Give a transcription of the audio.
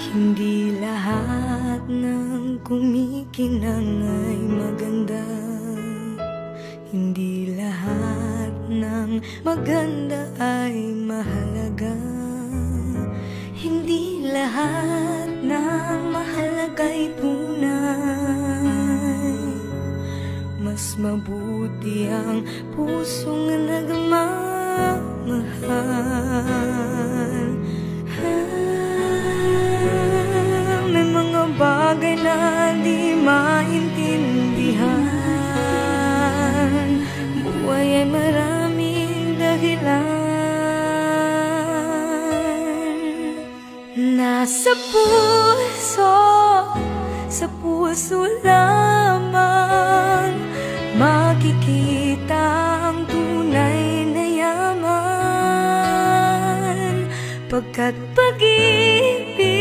Hindi lahat ng kumikinang ay maganda. Hindi lahat ng maganda ay mahalaga. Hindi lahat ng mahalaga'y tunay. Mas mabuti ang pusong nagmamahal. May mga bagay na di maintindihan. Buhay ay maraming dahilan. Nasa puso, sa puso lamang makikita ang tunay na yaman. Pagkat pag-ibig